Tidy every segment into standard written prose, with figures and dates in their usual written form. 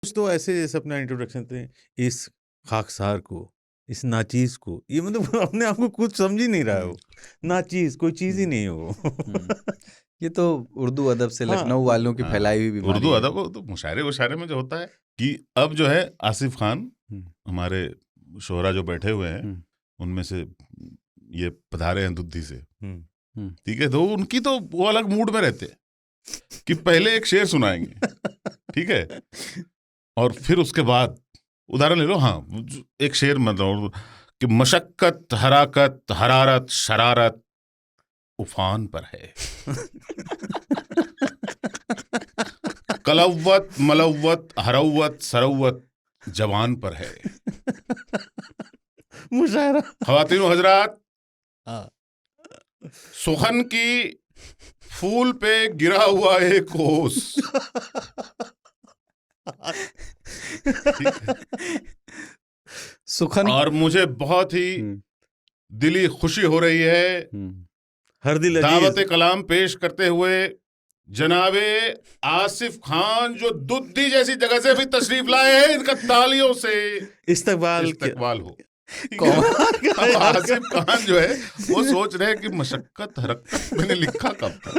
कुछ तो ऐसे जैसे अपना इंट्रोडक्शन थे, इस खाकसार को, इस नाचीज़ को, ये मतलब अपने आप को कुछ समझ ही नहीं रहा है वो। नाचीज़ कोई चीज़ ही नहीं है वो। ये तो उर्दू अदब से हाँ, लखनऊ वालों की हाँ, फैलाई हुई बीमारी उर्दू है। अदब तो मुशायरे में जो होता है कि अब जो है आसिफ खान हमारे शोहरा जो बैठे हुए हैं उनमें से ये पधारे हैं दुद्धि से, ठीक है, तो उनकी तो वो अलग मूड में रहते हैं कि पहले एक शेर सुनाएंगे, ठीक है, और फिर उसके बाद उदाहरण ले लो, हाँ, एक शेर मतलब कि मशक्कत हराकत हरारत शरारत उफान पर है, कलव्वत मलव्वत हरव्वत सरव्वत जवान पर है। मुशायरा। ख़वातीन व हज़रात, सुखन की फूल पे गिरा हुआ एक ओस, सुखन, और मुझे बहुत ही दिली खुशी हो रही है हर दिल दावत अजीज। कलाम पेश करते हुए जनाबे आसिफ खान जो दुद्धि जैसी जगह से भी तशरीफ लाए हैं, इनका तालियों से इस्तकबाल हो। अब आसिफ खान जो है वो सोच रहे हैं कि मशक्कत हरकत मैंने लिखा कब था।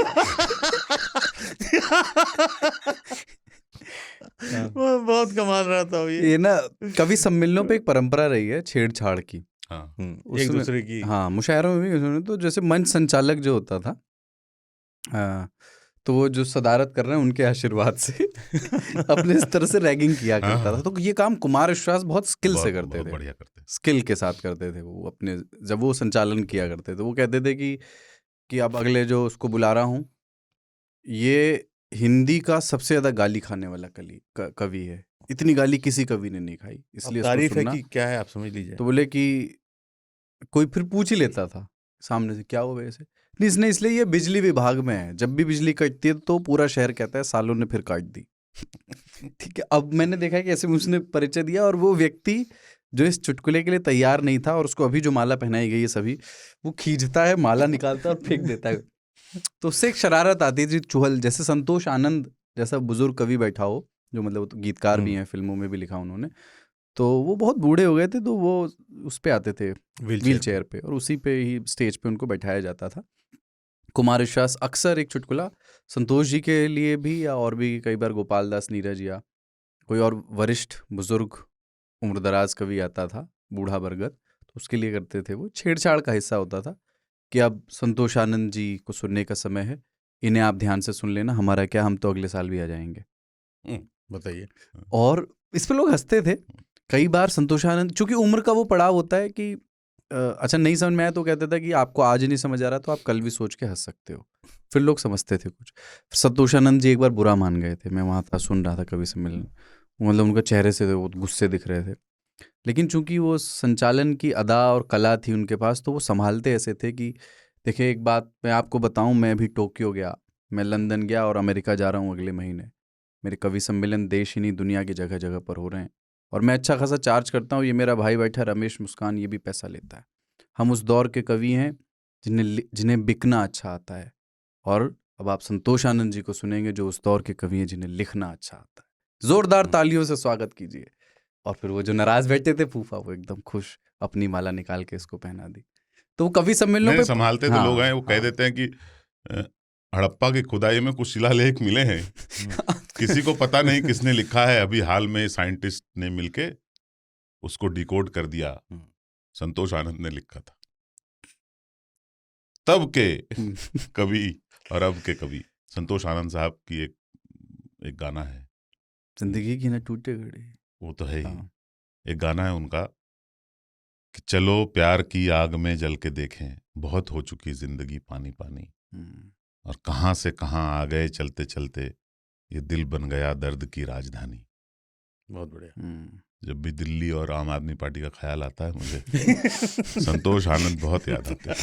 वो बहुत कमाल रहा था ये ना कवि सम्मेलनों पे एक परंपरा रही है छेड़छाड़ की। हाँ, एक दूसरे की। हाँ, मुशायरों में भी उसमें तो जैसे मंच संचालक जो होता था, तो वो जो सदारत कर रहे हैं उनके आशीर्वाद से अपने इस तरह से रैगिंग किया करता था। तो ये काम कुमार विश्वास बहुत स्किल से करते थे, बढ़िया करते, स्किल के साथ करते थे वो अपने, जब वो संचालन किया करते थे वो कहते थे कि अब अगले जो उसको बुला रहा हूँ ये हिंदी का सबसे ज्यादा गाली खाने वाला कवि है, इतनी गाली किसी कवि ने नहीं खाई, इसलिए तारीफ है कि क्या है आप समझ लीजिए। तो बोले कि कोई फिर पूछ ही लेता था सामने से क्या हो वैसे, नहीं इसने इसलिए ये बिजली विभाग में है, जब भी बिजली कटती है तो पूरा शहर कहता है सालों ने फिर काट दी। ठीक है, अब मैंने देखा है कि ऐसे उसने परिचय दिया और वो व्यक्ति जो इस चुटकुले के लिए तैयार नहीं था और उसको अभी जो माला पहनाई गई है सभी, वो खींचता है, माला निकालता है और फेंक देता है। तो उससे एक शरारत आती थी, चुहल, जैसे संतोष आनंद जैसा बुजुर्ग कवि बैठा हो, जो मतलब तो गीतकार भी हैं, फिल्मों में भी लिखा उन्होंने, तो वो बहुत बूढ़े हो गए थे, तो वो उस पे आते थे व्हील चेयर पे, और उसी पे ही स्टेज पे उनको बैठाया जाता था। कुमार विश्वास अक्सर एक चुटकुला संतोष जी के लिए भी, या और भी कई बार गोपाल दास नीरज या कोई और वरिष्ठ बुजुर्ग उम्रदराज कवि आता था, बूढ़ा बरगद, तो उसके लिए करते थे। वो छेड़छाड़ का हिस्सा होता था कि अब संतोष आनंद जी को सुनने का समय है, इन्हें आप ध्यान से सुन लेना, हमारा क्या, हम तो अगले साल भी आ जाएंगे। बताइए। और इस पे लोग हंसते थे कई बार। संतोष आनंद, चूंकि उम्र का वो पड़ाव होता है कि अच्छा नहीं समझ में आया तो कहता था कि आपको आज नहीं समझ आ रहा तो आप कल भी सोच के हंस सकते हो, फिर लोग समझते थे कुछ। संतोष आनंद जी एक बार बुरा मान गए थे, मैं वहाँ था, सुन रहा था कवि सम्मेलन, मतलब उनका चेहरे से वो गुस्से दिख रहे थे, लेकिन चूंकि वो संचालन की अदा और कला थी उनके पास, तो वो संभालते ऐसे थे कि देखिए एक बात मैं आपको बताऊं, मैं भी टोक्यो गया, मैं लंदन गया और अमेरिका जा रहा हूँ अगले महीने, मेरे कवि सम्मेलन देश ही नहीं दुनिया की जगह जगह पर हो रहे हैं, और मैं अच्छा खासा चार्ज करता हूँ, ये मेरा भाई बैठा रमेश मुस्कान, ये भी पैसा लेता है, हम उस दौर के कवि हैं जिन्हें बिकना अच्छा आता है, और अब आप संतोष आनंद जी को सुनेंगे जो उस दौर के कवि हैं जिन्हें लिखना अच्छा आता है। जोरदार तालियों से स्वागत कीजिए। और फिर वो जो नाराज बैठे थे फूफा, वो एकदम खुश, अपनी माला निकाल के इसको पहना दी। तो वो कवि सम्मेलनों पे संभालते तो लोग हैं, वो कह देते हैं कि हड़प्पा की खुदाई में कुछ शिलालेख मिले हैं, किसी को पता नहीं किसने लिखा है, अभी हाल में साइंटिस्ट ने मिलके उसको डिकोड कर दिया, संतोष आनंद ने लिखा था। तब के कवि और अब के कवि, संतोष आनंद साहब की एक गाना है, जिंदगी की न टूटे घड़ी, वो तो है ही, एक गाना है उनका कि चलो प्यार की आग में जल के देखें, बहुत हो चुकी जिंदगी पानी पानी, और कहाँ से कहाँ आ गए चलते चलते, ये दिल बन गया दर्द की राजधानी। बहुत बढ़िया। जब भी दिल्ली और आम आदमी पार्टी का ख्याल आता है मुझे संतोष आनंद बहुत याद आते हैं।